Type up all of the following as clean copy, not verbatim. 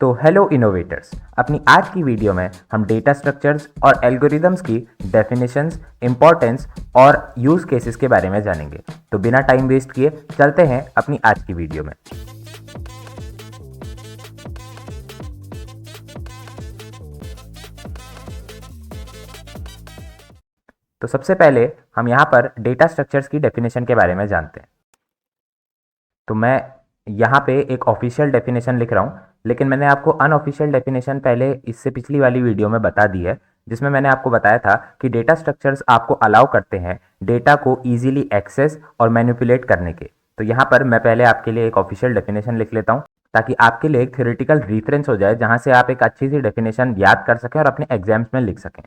तो hello innovators, अपनी आज की वीडियो में हम डेटा स्ट्रक्चर्स और एल्गोरिदम्स की डेफिनेशंस, इंपॉर्टेंस और यूज केसेस के बारे में जानेंगे। तो बिना टाइम वेस्ट किए चलते हैं अपनी आज की वीडियो में। तो सबसे पहले हम यहाँ पर डेटा स्ट्रक्चर्स की डेफिनेशन के बारे में जानते हैं। तो मैं यहाँ पे एक ऑफिशियल डेफिनेशन लिख रहा हूँ, लेकिन मैंने आपको अनऑफिशियल डेफिनेशन पहले इससे पिछली वाली वीडियो में बता दी है, जिसमें मैंने आपको बताया था कि डेटा स्ट्रक्चर्स आपको अलाउ करते हैं डेटा को इजीली एक्सेस और मैनिपुलेट करने के। तो यहाँ पर मैं पहले आपके लिए एक ऑफिशियल डेफिनेशन लिख लेता हूँ, ताकि आपके लिए एक थ्योरेटिकल रेफरेंस हो जाए, जहाँ से आप एक अच्छी सी डेफिनेशन याद कर सकें और अपने एग्जाम्स में लिख सकें।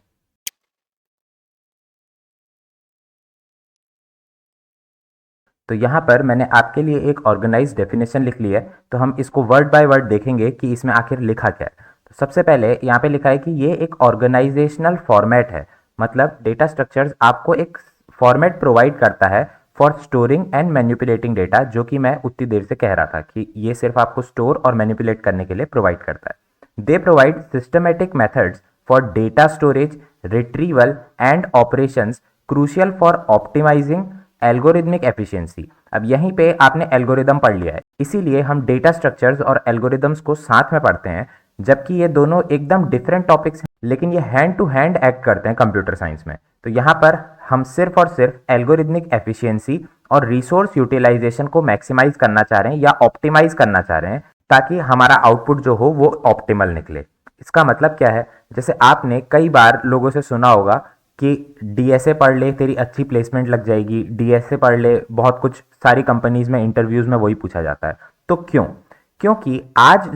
तो यहाँ पर मैंने आपके लिए एक ऑर्गेनाइज डेफिनेशन लिख ली है, तो हम इसको वर्ड बाय वर्ड देखेंगे कि इसमें आखिर लिखा क्या है। तो सबसे पहले यहाँ पे लिखा है कि ये एक ऑर्गेनाइजेशनल फॉर्मेट है, मतलब डेटा स्ट्रक्चर्स आपको एक फॉर्मेट प्रोवाइड करता है for storing and manipulating data, जो कि मैं उतनी देर से कह रहा था कि ये सिर्फ आपको स्टोर और मैनिपुलेट करने के लिए प्रोवाइड करता है। They provide systematic methods for data storage, retrieval and operations crucial for optimizing algorithmic efficiency. अब यहीं पे आपने एल्गोरिदम पढ़ लिया है, इसीलिए हम डेटा स्ट्रक्चर्स और एल्गोरिदम्स को साथ में पढ़ते हैं, जबकि ये दोनों एकदम डिफरेंट टॉपिक्स हैं, लेकिन ये हैंड टू हैंड एक्ट करते हैं कंप्यूटर साइंस में। तो यहाँ पर हम सिर्फ और सिर्फ एल्गोरिदमिक एफिशिएंसी और रिसोर्स यूटिलाइजेशन को मैक्सिमाइज करना चाह रहे हैं या ऑप्टिमाइज करना चाह रहे हैं, ताकि हमारा आउटपुट जो हो वो ऑप्टिमल निकले। इसका मतलब क्या है, जैसे आपने कई बार लोगों से सुना होगा कि डीएसए पढ़ ले तेरी अच्छी प्लेसमेंट लग जाएगी, डीएसए पढ़ ले, बहुत कुछ सारी कंपनीज में इंटरव्यूज में वही पूछा जाता है। तो क्यों? क्योंकि आज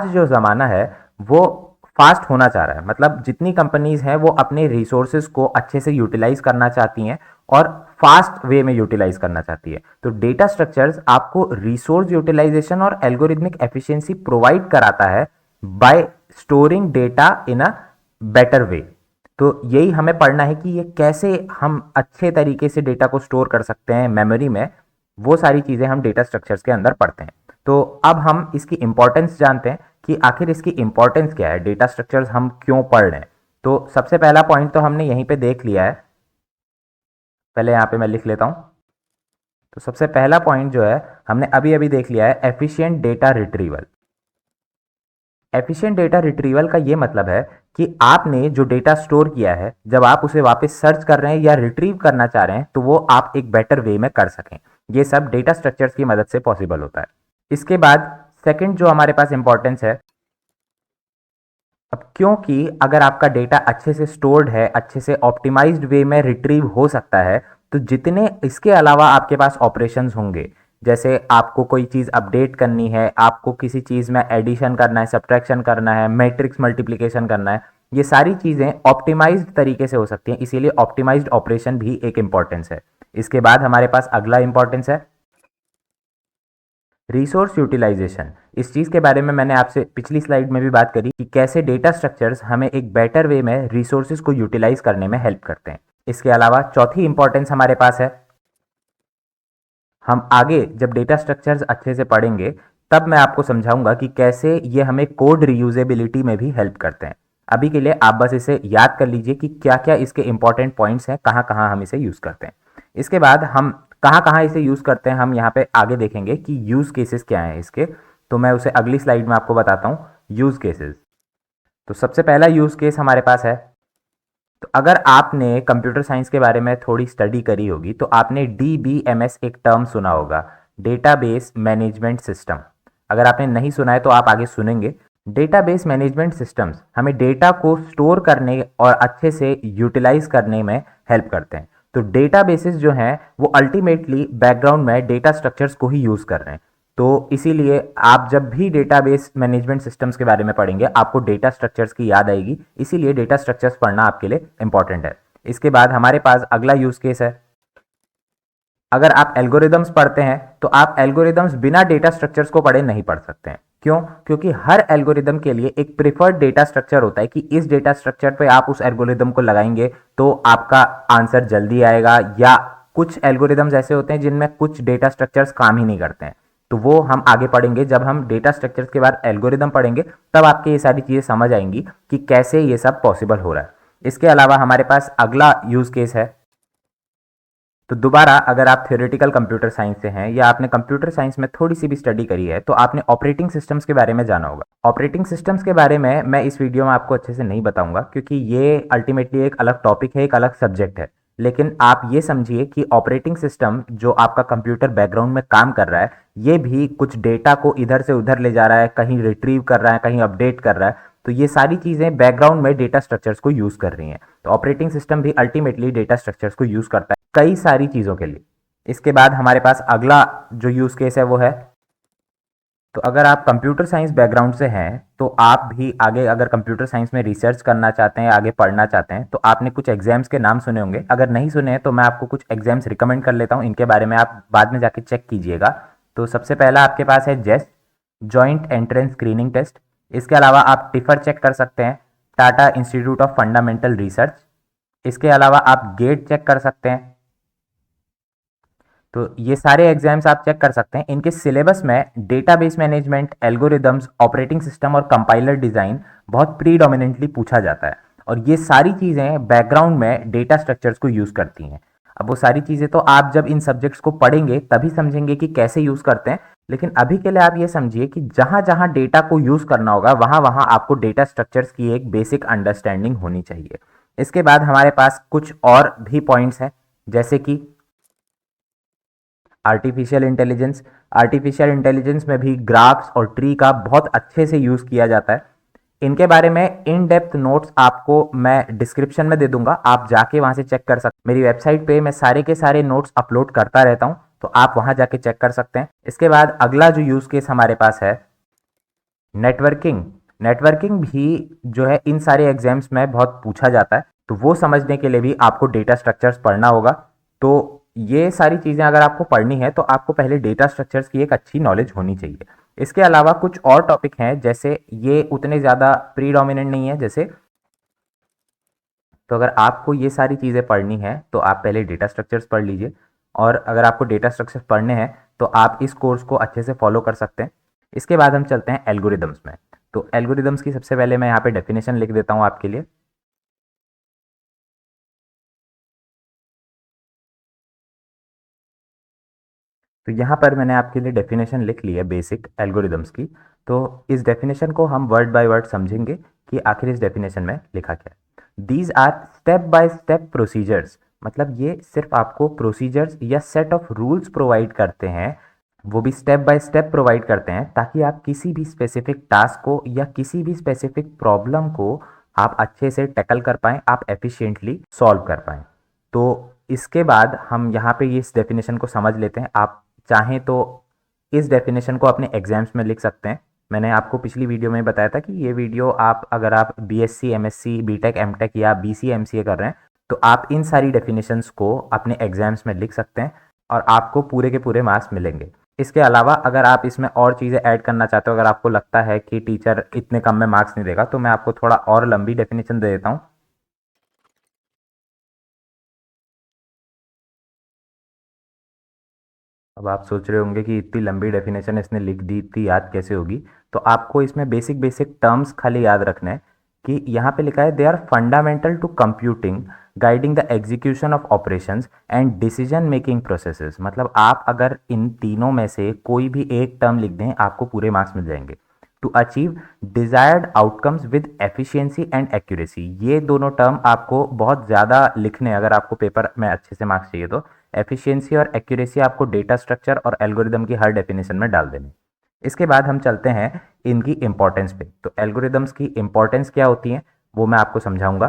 जो ज़माना है वो फास्ट होना चाह रहा है। मतलब जितनी कंपनीज हैं वो अपने रिसोर्सेज को अच्छे से यूटिलाइज करना चाहती हैं और फास्ट वे में यूटिलाइज करना चाहती है। तो डेटा स्ट्रक्चर्स आपको रिसोर्स यूटिलाइजेशन और एल्गोरिथमिक एफिशिएंसी प्रोवाइड कराता है bye storing data in a better way. तो यही हमें पढ़ना है कि ये कैसे हम अच्छे तरीके से डेटा को स्टोर कर सकते हैं मेमोरी में। वो सारी चीज़ें हम डेटा स्ट्रक्चर्स के अंदर पढ़ते हैं। तो अब हम इसकी इंपॉर्टेंस जानते हैं कि आखिर इसकी इंपॉर्टेंस क्या है, डेटा स्ट्रक्चर्स हम क्यों पढ़ रहे हैं। तो सबसे पहला पॉइंट तो हमने यहीं पे देख लिया है, पहले यहाँ पे मैं लिख लेता हूँ। तो सबसे पहला पॉइंट जो है हमने अभी अभी देख लिया है, efficient data retrieval. Efficient data retrieval का ये मतलब है कि आपने जो डेटा स्टोर किया है, जब आप उसे वापस सर्च कर रहे हैं या रिट्रीव करना चाह रहे हैं, तो वो आप एक बेटर वे में कर सकें। ये सब डेटा स्ट्रक्चर्स की मदद से पॉसिबल होता है। इसके बाद सेकंड जो हमारे पास इंपॉर्टेंस है, अब क्योंकि अगर आपका डेटा अच्छे से स्टोर्ड है, अच्छे से ऑप्टिमाइज्ड वे में रिट्रीव हो सकता है, तो जितने इसके अलावा आपके पास ऑपरेशंस होंगे, जैसे आपको कोई चीज़ अपडेट करनी है, आपको किसी चीज़ में एडिशन करना है, सब्ट्रैक्शन करना है, मैट्रिक्स मल्टीप्लिकेशन करना है, ये सारी चीज़ें ऑप्टिमाइज्ड तरीके से हो सकती हैं। इसीलिए ऑप्टिमाइज्ड ऑपरेशन भी एक इंपॉर्टेंस है। इसके बाद हमारे पास अगला इंपॉर्टेंस है रिसोर्स यूटिलाइजेशन। इस चीज़ के बारे में मैंने आपसे पिछली स्लाइड में भी बात करी कि कैसे डेटा स्ट्रक्चर्स हमें एक बेटर वे में रिसोर्सेज को यूटिलाइज करने में हेल्प करते हैं। इसके अलावा चौथी इंपॉर्टेंस हमारे पास है, हम आगे जब डेटा स्ट्रक्चर्स अच्छे से पढ़ेंगे तब मैं आपको समझाऊंगा कि कैसे ये हमें कोड रीयूजेबिलिटी में भी हेल्प करते हैं। अभी के लिए आप बस इसे याद कर लीजिए कि क्या क्या इसके इंपॉर्टेंट पॉइंट्स हैं, कहाँ कहाँ हम इसे यूज़ करते हैं। इसके बाद हम कहाँ कहाँ इसे यूज़ करते हैं, हम यहाँ पे आगे देखेंगे कि यूज़ केसेस क्या हैं इसके। तो मैं उसे अगली स्लाइड में आपको बताता हूँ यूज़ केसेस। तो सबसे पहला यूज़ केस हमारे पास है, तो अगर आपने कंप्यूटर साइंस के बारे में थोड़ी स्टडी करी होगी तो आपने DBMS एक टर्म सुना होगा, डेटाबेस मैनेजमेंट सिस्टम। अगर आपने नहीं सुना है तो आप आगे सुनेंगे। डेटाबेस मैनेजमेंट सिस्टम्स हमें डेटा को स्टोर करने और अच्छे से यूटिलाइज करने में हेल्प करते हैं। तो डेटाबेसेस जो हैं वो अल्टीमेटली बैकग्राउंड में डेटा स्ट्रक्चर्स को ही यूज़ कर रहे हैं। तो इसीलिए आप जब भी डेटाबेस मैनेजमेंट सिस्टम्स के बारे में पढ़ेंगे आपको डेटा स्ट्रक्चर्स की याद आएगी, इसीलिए डेटा स्ट्रक्चर्स पढ़ना आपके लिए इंपॉर्टेंट है। इसके बाद हमारे पास अगला यूज केस है, अगर आप एल्गोरिदम्स पढ़ते हैं तो आप एल्गोरिदम्स बिना डेटा स्ट्रक्चर्स को पढ़े नहीं पढ़ सकते हैं। क्यों? क्योंकि हर एल्गोरिदम के लिए एक प्रिफर्ड डेटा स्ट्रक्चर होता है कि इस डेटा स्ट्रक्चर पे आप उस एल्गोरिदम को लगाएंगे तो आपका आंसर जल्दी आएगा, या कुछ एल्गोरिदम्स ऐसे होते हैं जिनमें कुछ डेटा स्ट्रक्चर्स काम ही नहीं करते हैं। तो वो हम आगे पढ़ेंगे। जब हम डेटा स्ट्रक्चर्स के बाद एल्गोरिदम पढ़ेंगे तब आपके ये सारी चीज़ें समझ आएंगी कि कैसे ये सब पॉसिबल हो रहा है। इसके अलावा हमारे पास अगला यूज केस है। तो दोबारा अगर आप थ्योरेटिकल कंप्यूटर साइंस से हैं या आपने कंप्यूटर साइंस में थोड़ी सी भी स्टडी करी है तो आपने ऑपरेटिंग सिस्टम्स के बारे में जाना होगा। ऑपरेटिंग सिस्टम्स के बारे में मैं इस वीडियो में आपको अच्छे से नहीं बताऊंगा क्योंकि ये अल्टीमेटली एक अलग टॉपिक है, एक अलग सब्जेक्ट है। लेकिन आप ये समझिए कि ऑपरेटिंग सिस्टम जो आपका कंप्यूटर बैकग्राउंड में काम कर रहा है, ये भी कुछ डेटा को इधर से उधर ले जा रहा है, कहीं रिट्रीव कर रहा है, कहीं अपडेट कर रहा है। तो ये सारी चीज़ें बैकग्राउंड में डेटा स्ट्रक्चर्स को यूज़ कर रही हैं। तो ऑपरेटिंग सिस्टम भी अल्टीमेटली डेटा स्ट्रक्चर्स को यूज़ करता है कई सारी चीज़ों के लिए। इसके बाद हमारे पास अगला जो यूज़ केस है वो है, तो अगर आप कंप्यूटर साइंस बैकग्राउंड से हैं तो आप भी आगे अगर कंप्यूटर साइंस में रिसर्च करना चाहते हैं, आगे पढ़ना चाहते हैं, तो आपने कुछ एग्जाम्स के नाम सुने होंगे। अगर नहीं सुने हैं तो मैं आपको कुछ एग्जाम्स रिकमेंड कर लेता हूं, इनके बारे में आप बाद में जाके चेक कीजिएगा। तो सबसे पहला आपके पास है जेस्ट, जॉइंट एंट्रेंस स्क्रीनिंग टेस्ट। इसके अलावा आप टिफर चेक कर सकते हैं, Tata institute of fundamental research. इसके अलावा आप गेट चेक कर सकते हैं। तो ये सारे एग्जाम्स आप चेक कर सकते हैं। इनके सिलेबस में database management, algorithms, operating system और कंपाइलर डिजाइन बहुत प्रीडोमिनेंटली पूछा जाता है। और ये सारी चीजें बैकग्राउंड में डेटा स्ट्रक्चर्स को यूज करती हैं। अब वो सारी चीजें तो आप जब इन सब्जेक्ट्स को पढ़ेंगे तभी समझेंगे कि कैसे यूज करते हैं। लेकिन अभी के लिए आप ये समझिए कि जहां जहां डेटा को यूज करना होगा वहां वहां आपको डेटा स्ट्रक्चर्स की एक बेसिक अंडरस्टैंडिंग होनी चाहिए। इसके बाद हमारे पास कुछ और भी पॉइंट्स हैं, जैसे कि आर्टिफिशियल इंटेलिजेंस। आर्टिफिशियल इंटेलिजेंस में भी ग्राफ्स और ट्री का बहुत अच्छे से यूज किया जाता है। इनके बारे में इन डेप्थ नोट्स आपको मैं डिस्क्रिप्शन में दे दूंगा, आप जाके वहां से चेक कर सकते हैं। मेरी वेबसाइट पे मैं सारे के सारे नोट्स अपलोड करता रहता हूं, तो आप वहां जाके चेक कर सकते हैं। इसके बाद अगला जो यूज केस हमारे पास है, नेटवर्किंग। नेटवर्किंग भी जो है इन सारे एग्जाम्स में बहुत पूछा जाता है, तो वो समझने के लिए भी आपको डेटा स्ट्रक्चर्स पढ़ना होगा। तो ये सारी चीज़ें अगर आपको पढ़नी है तो आपको पहले डेटा स्ट्रक्चर्स की एक अच्छी नॉलेज होनी चाहिए। इसके अलावा कुछ और टॉपिक हैं, जैसे ये उतने ज़्यादा प्रीडोमिनेंट नहीं है जैसे, तो अगर आपको ये सारी चीज़ें पढ़नी है तो आप पहले डेटा स्ट्रक्चर्स पढ़ लीजिए। और अगर आपको डेटा स्ट्रक्चर्स पढ़ने हैं तो आप इस कोर्स को अच्छे से फॉलो कर सकते हैं। इसके बाद हम चलते हैं एल्गोरिदम्स में। तो एल्गोरिदम्स की सबसे पहले मैं यहाँ पे डेफिनेशन लिख देता हूँ आपके लिए। तो यहाँ पर मैंने आपके लिए डेफिनेशन लिख ली है बेसिक एल्गोरिदम्स की। तो इस डेफिनेशन को हम वर्ड बाय वर्ड समझेंगे कि आखिर इस डेफिनेशन में लिखा क्या है। These are step by step procedures, मतलब ये सिर्फ आपको प्रोसीजर्स या सेट ऑफ रूल्स प्रोवाइड करते हैं, वो भी स्टेप बाय स्टेप प्रोवाइड करते हैं ताकि आप किसी भी स्पेसिफिक टास्क को या किसी भी स्पेसिफिक प्रॉब्लम को आप अच्छे से टैकल कर पाएं, आप एफिशिएंटली सॉल्व कर पाएं। तो इसके बाद हम यहाँ पे इस डेफिनेशन को समझ लेते हैं। आप चाहें तो इस डेफिनेशन को अपने एग्जाम्स में लिख सकते हैं। मैंने आपको पिछली वीडियो में बताया था कि ये वीडियो आप अगर आप बीएससी, एमएससी, बीटेक, एमटेक या बीसीए, एमसीए कर रहे हैं तो आप इन सारी डेफिनेशंस को अपने एग्जाम्स में लिख सकते हैं और आपको पूरे के पूरे मार्क्स मिलेंगे। इसके अलावा अगर आप इसमें और चीज़ें ऐड करना चाहते हो, अगर आपको लगता है कि टीचर इतने कम में मार्क्स नहीं देगा, तो मैं आपको थोड़ा और लंबी डेफिनेशन दे देता हूँ। अब आप सोच रहे होंगे कि इतनी लंबी डेफिनेशन इसने लिख दी, इतनी याद कैसे होगी। तो आपको इसमें बेसिक बेसिक टर्म्स खाली याद रखना है कि यहाँ पे लिखा है they are fundamental to computing, guiding the execution of operations and decision making processes. मतलब आप अगर इन तीनों में से कोई भी एक टर्म लिख दें आपको पूरे मार्क्स मिल जाएंगे। To achieve desired outcomes with efficiency and accuracy, ये दोनों टर्म आपको बहुत ज़्यादा लिखने हैं अगर आपको पेपर में अच्छे से मार्क्स चाहिए तो। एफिशिएंसी और एक्यूरेसी आपको डेटा स्ट्रक्चर और एल्गोरिदम की हर डेफिनेशन में डाल देने। इसके बाद हम चलते हैं इनकी इंपॉर्टेंस पे। तो एल्गोरिदम्स की इंपॉर्टेंस क्या होती है वो मैं आपको समझाऊंगा।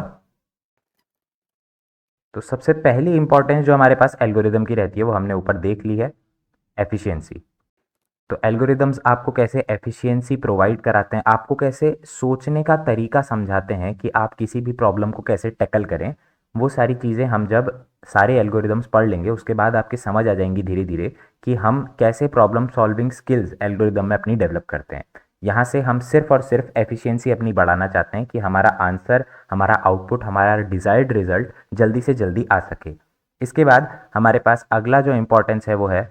तो सबसे पहली इंपॉर्टेंस जो हमारे पास एल्गोरिदम की रहती है वो हमने ऊपर देख ली है, एफिशिएंसी। तो एल्गोरिदम्स आपको कैसे एफिशिएंसी प्रोवाइड कराते हैं, आपको कैसे सोचने का तरीका समझाते हैं कि आप किसी भी प्रॉब्लम को कैसे टैकल करें। वो सारी चीज़ें हम जब सारे एल्गोरिदम्स पढ़ लेंगे उसके बाद आपकी समझ आ जाएंगी धीरे धीरे कि हम कैसे प्रॉब्लम सॉल्विंग स्किल्स एल्गोरिदम में अपनी डेवलप करते हैं। यहाँ से हम सिर्फ और सिर्फ एफिशिएंसी अपनी बढ़ाना चाहते हैं कि हमारा आंसर, हमारा आउटपुट, हमारा डिज़ायर्ड रिजल्ट जल्दी से जल्दी आ सके। इसके बाद हमारे पास अगला जो इम्पोर्टेंस है वो है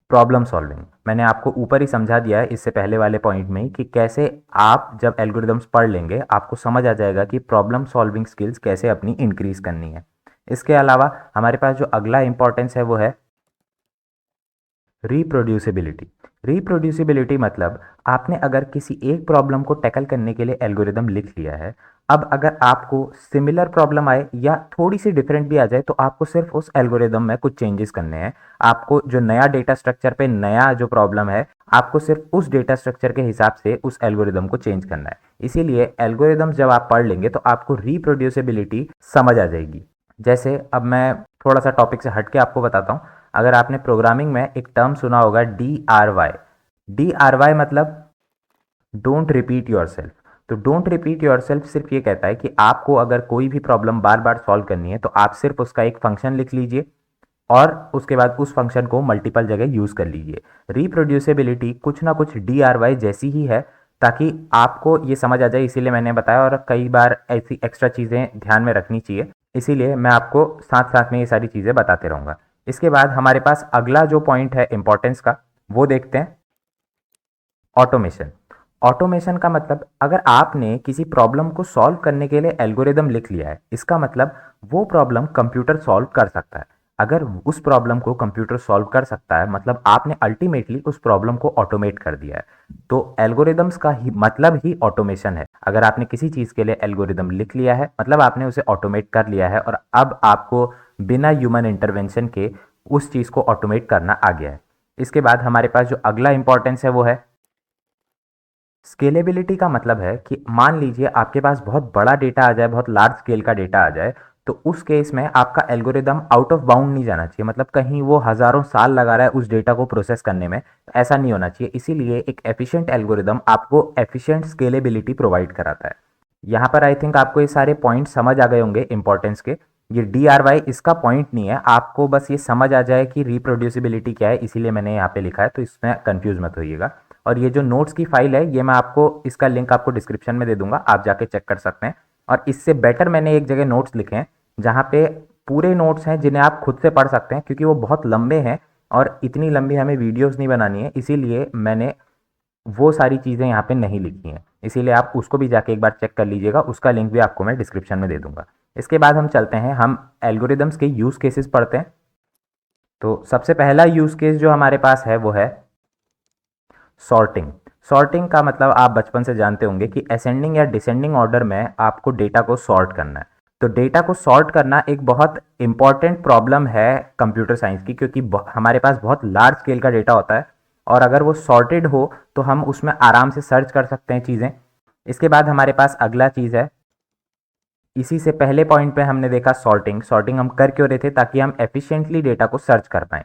प्रॉब्लम सॉल्विंग मैंने आपको ऊपर ही समझा दिया है इससे पहले वाले पॉइंट में ही कि कैसे आप जब एल्गोरिदम्स पढ़ लेंगे आपको समझ आ जाएगा कि प्रॉब्लम सॉल्विंग स्किल्स कैसे अपनी इंक्रीज करनी है। इसके अलावा हमारे पास जो अगला इंपॉर्टेंस है वो है रिप्रोड्यूसिबिलिटी। रिप्रोड्यूसिबिलिटी मतलब आपने अगर किसी एक प्रॉब्लम को टैकल करने के लिए एल्गोरिदम लिख लिया है, अब अगर आपको सिमिलर प्रॉब्लम आए या थोड़ी सी डिफरेंट भी आ जाए तो आपको सिर्फ उस एल्गोरिदम में कुछ चेंजेस करने हैं। आपको जो नया डेटा स्ट्रक्चर पे नया जो प्रॉब्लम है आपको सिर्फ उस डेटा स्ट्रक्चर के हिसाब से उस एल्गोरिदम को चेंज करना है। इसीलिए एल्गोरिदम जब आप पढ़ लेंगे तो आपको रिप्रोड्यूसिबिलिटी समझ आ जाएगी। जैसे अब मैं थोड़ा सा टॉपिक से हट के आपको बताता हूँ। अगर आपने प्रोग्रामिंग में एक टर्म सुना होगा डी आर वाई मतलब डोंट रिपीट योर सेल्फ। तो डोंट रिपीट योर सेल्फ सिर्फ ये कहता है कि आपको अगर कोई भी प्रॉब्लम बार बार सॉल्व करनी है तो आप सिर्फ उसका एक फंक्शन लिख लीजिए और उसके बाद उस फंक्शन को मल्टीपल जगह यूज कर लीजिए। रिप्रोड्यूसिबिलिटी कुछ ना कुछ डी आर वाई जैसी ही है ताकि आपको ये समझ आ जाए, इसीलिए मैंने बताया। और कई बार ऐसी एक्स्ट्रा चीज़ें ध्यान में रखनी चाहिए, इसीलिए मैं आपको साथ साथ में ये सारी चीज़ें बताते रहूँगा। इसके बाद हमारे पास अगला जो पॉइंट है इंपॉर्टेंस का वो देखते हैं, ऑटोमेशन। ऑटोमेशन का मतलब अगर आपने किसी प्रॉब्लम को सॉल्व करने के लिए एल्गोरिदम लिख लिया है, इसका मतलब वो प्रॉब्लम कंप्यूटर सॉल्व कर सकता है। अगर उस प्रॉब्लम को कंप्यूटर सॉल्व कर सकता है मतलब आपने अल्टीमेटली उस प्रॉब्लम को ऑटोमेट कर दिया है। तो एल्गोरिदम्स का ही मतलब ही ऑटोमेशन है। अगर आपने किसी चीज़ के लिए एल्गोरिदम लिख लिया है मतलब आपने उसे ऑटोमेट कर लिया है और अब आपको बिना ह्यूमन इंटरवेंशन के उस चीज़ को ऑटोमेट करना आ गया है। इसके बाद हमारे पास जो अगला इंपॉर्टेंस है वो है स्केलेबिलिटी। का मतलब है कि मान लीजिए आपके पास बहुत बड़ा डेटा आ जाए, बहुत लार्ज स्केल का डेटा आ जाए, तो उस केस में आपका एल्गोरिदम आउट ऑफ बाउंड नहीं जाना चाहिए। मतलब कहीं वो हजारों साल लगा रहा है उस डेटा को प्रोसेस करने में, ऐसा नहीं होना चाहिए। इसीलिए एक एफिशिएंट एल्गोरिदम आपको एफिशिएंट स्केलेबिलिटी प्रोवाइड कराता है। यहाँ पर आई थिंक आपको ये सारे पॉइंट समझ आ गए होंगे इंपॉर्टेंस के। ये डी आर वाई इसका पॉइंट नहीं है, आपको बस ये समझ आ जाए कि रिप्रोड्यूसिबिलिटी क्या है, इसीलिए मैंने यहाँ पे लिखा है, तो इसमें कंफ्यूज मत होइएगा। और ये जो नोट्स की फाइल है ये मैं आपको इसका लिंक आपको डिस्क्रिप्शन में दे दूंगा, आप जाके चेक कर सकते हैं। और इससे बेटर मैंने एक जगह नोट्स लिखे हैं जहाँ पे पूरे नोट्स हैं जिन्हें आप खुद से पढ़ सकते हैं, क्योंकि वो बहुत लंबे हैं और इतनी लंबी हमें वीडियोस नहीं बनानी है, इसीलिए मैंने वो सारी चीज़ें यहाँ पे नहीं लिखी हैं। इसीलिए आप उसको भी जाके एक बार चेक कर लीजिएगा, उसका लिंक भी आपको मैं डिस्क्रिप्शन में दे दूंगा। इसके बाद हम चलते हैं, हम एल्गोरिदम्स के यूज़ केसेस पढ़ते हैं। तो सबसे पहला यूज़ केस जो हमारे पास है वो है सॉर्टिंग। सॉर्टिंग का मतलब आप बचपन से जानते होंगे कि असेंडिंग या डिसेंडिंग ऑर्डर में आपको डेटा को सॉर्ट करना है। तो डेटा को सॉर्ट करना एक बहुत इंपॉर्टेंट प्रॉब्लम है कंप्यूटर साइंस की, क्योंकि हमारे पास बहुत लार्ज स्केल का डेटा होता है और अगर वो सॉर्टेड हो तो हम उसमें आराम से सर्च कर सकते हैं चीज़ें। इसके बाद हमारे पास अगला चीज़ है, इसी से पहले पॉइंट पे हमने देखा सॉर्टिंग। सॉर्टिंग हम कर क्यों रहे थे? ताकि हम एफिशिएंटली डेटा को सर्च कर पाएं।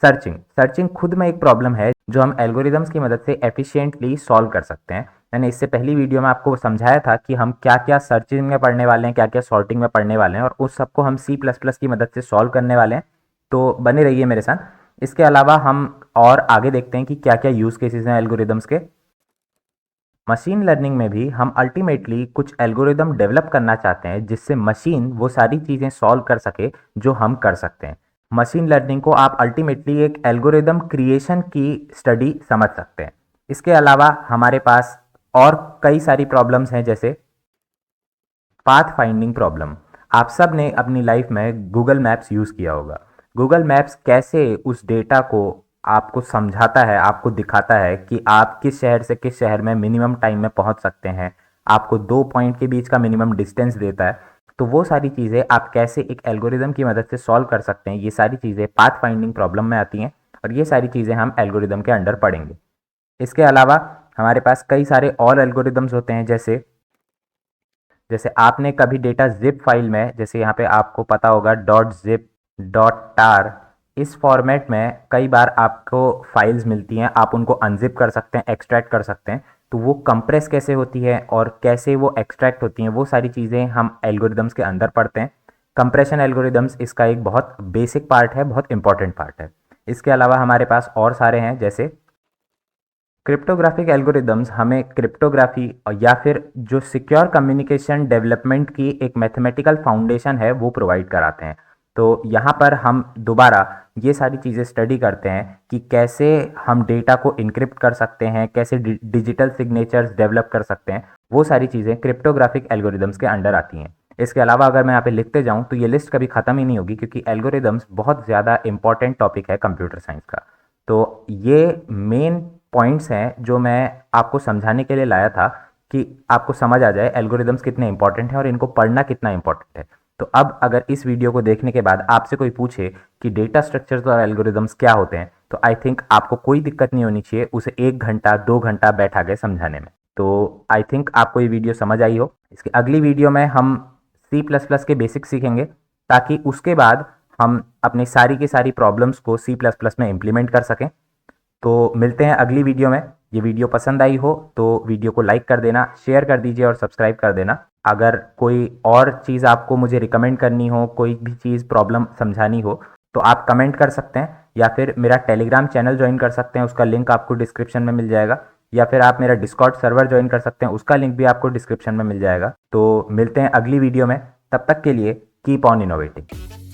सर्चिंग सर्चिंग खुद में एक प्रॉब्लम है जो हम एल्गोरिदम्स की मदद से एफिशिएंटली सॉल्व कर सकते हैं। मैंने इससे पहली वीडियो में आपको समझाया था कि हम क्या क्या सर्चिंग में पढ़ने वाले हैं, क्या क्या सॉर्टिंग में पढ़ने वाले हैं, और उस सबको हम C++ की मदद से सॉल्व करने वाले हैं। तो बने रहिए मेरे साथ। इसके अलावा हम और आगे देखते हैं कि क्या क्या यूज़ केसेस हैं एल्गोरिदम्स के। मशीन लर्निंग में भी हम अल्टीमेटली कुछ एल्गोरिदम डेवलप करना चाहते हैं जिससे मशीन वो सारी चीज़ें सॉल्व कर सके जो हम कर सकते हैं। मशीन लर्निंग को आप अल्टीमेटली एक एल्गोरिदम क्रिएशन की स्टडी समझ सकते हैं। इसके अलावा हमारे पास और कई सारी प्रॉब्लम्स हैं, जैसे पाथ फाइंडिंग प्रॉब्लम। आप सब ने अपनी लाइफ में गूगल मैप्स यूज़ किया होगा। गूगल मैप्स कैसे उस डेटा को आपको समझाता है, आपको दिखाता है कि आप किस शहर से किस शहर में मिनिमम टाइम में पहुंच सकते हैं, आपको 2 पॉइंट के बीच का मिनिमम डिस्टेंस देता है। तो वो सारी चीज़ें आप कैसे एक एल्गोरिदम की मदद से सॉल्व कर सकते हैं, ये सारी चीज़ें पाथ फाइंडिंग प्रॉब्लम में आती हैं और ये सारी चीज़ें हम एल्गोरिदम के अंडर पढ़ेंगे। इसके अलावा हमारे पास कई सारे और एल्गोरिदम्स होते हैं, जैसे जैसे आपने कभी डेटा जिप फाइल में, जैसे यहाँ पे आपको पता होगा .zip .tar, इस फॉर्मेट में कई बार आपको फाइल्स मिलती हैं, आप उनको अनजिप कर सकते हैं, एक्सट्रैक्ट कर सकते हैं। तो वो कंप्रेस कैसे होती है और कैसे वो एक्सट्रैक्ट होती हैं, वो सारी चीज़ें हम एल्गोरिदम्स के अंदर पढ़ते हैं। कंप्रेशन एल्गोरिदम्स इसका एक बहुत बेसिक पार्ट है, बहुत इंपॉर्टेंट पार्ट है। इसके अलावा हमारे पास और सारे हैं, जैसे क्रिप्टोग्राफिक एल्गोरिदम्स हमें क्रिप्टोग्राफी या फिर जो सिक्योर कम्युनिकेशन डेवलपमेंट की एक मैथमेटिकल फाउंडेशन है वो प्रोवाइड कराते हैं। तो यहाँ पर हम दोबारा ये सारी चीज़ें स्टडी करते हैं कि कैसे हम डेटा को इनक्रिप्ट कर सकते हैं, कैसे डिजिटल सिग्नेचर्स डेवलप कर सकते हैं। वो सारी चीज़ें क्रिप्टोग्राफिक एल्गोरिदम्स के अंडर आती हैं। इसके अलावा अगर मैं यहाँ पे लिखते जाऊँ तो ये लिस्ट कभी ख़त्म ही नहीं होगी, क्योंकि एल्गोरिदम्स बहुत ज़्यादा इंपॉर्टेंट टॉपिक है कंप्यूटर साइंस का। तो ये मेन पॉइंट्स हैं जो मैं आपको समझाने के लिए लाया था कि आपको समझ आ जाए एल्गोरिदम्स कितने इंपॉर्टेंट हैं और इनको पढ़ना कितना इंपॉर्टेंट है। तो अब अगर इस वीडियो को देखने के बाद आपसे कोई पूछे कि डेटा स्ट्रक्चर्स और एल्गोरिदम्स क्या होते हैं, तो आई थिंक आपको कोई दिक्कत नहीं होनी चाहिए उसे 1 घंटा 2 घंटा बैठा के समझाने में। तो आई थिंक आपको ये वीडियो समझ आई हो। इसकी अगली वीडियो में हम C++ के बेसिक सीखेंगे, ताकि उसके बाद हम अपनी सारी की सारी प्रॉब्लम्स को C++ में इम्प्लीमेंट कर सकें। तो मिलते हैं अगली वीडियो में। ये वीडियो पसंद आई हो तो वीडियो को लाइक कर देना, शेयर कर दीजिए और सब्सक्राइब कर देना। अगर कोई और चीज़ आपको मुझे रिकमेंड करनी हो, कोई भी चीज़ प्रॉब्लम समझानी हो, तो आप कमेंट कर सकते हैं, या फिर मेरा टेलीग्राम चैनल ज्वाइन कर सकते हैं, उसका लिंक आपको डिस्क्रिप्शन में मिल जाएगा, या फिर आप मेरा डिस्कॉर्ड सर्वर ज्वाइन कर सकते हैं, उसका लिंक भी आपको डिस्क्रिप्शन में मिल जाएगा। तो मिलते हैं अगली वीडियो में, तब तक के लिए कीप ऑन इनोवेटिंग।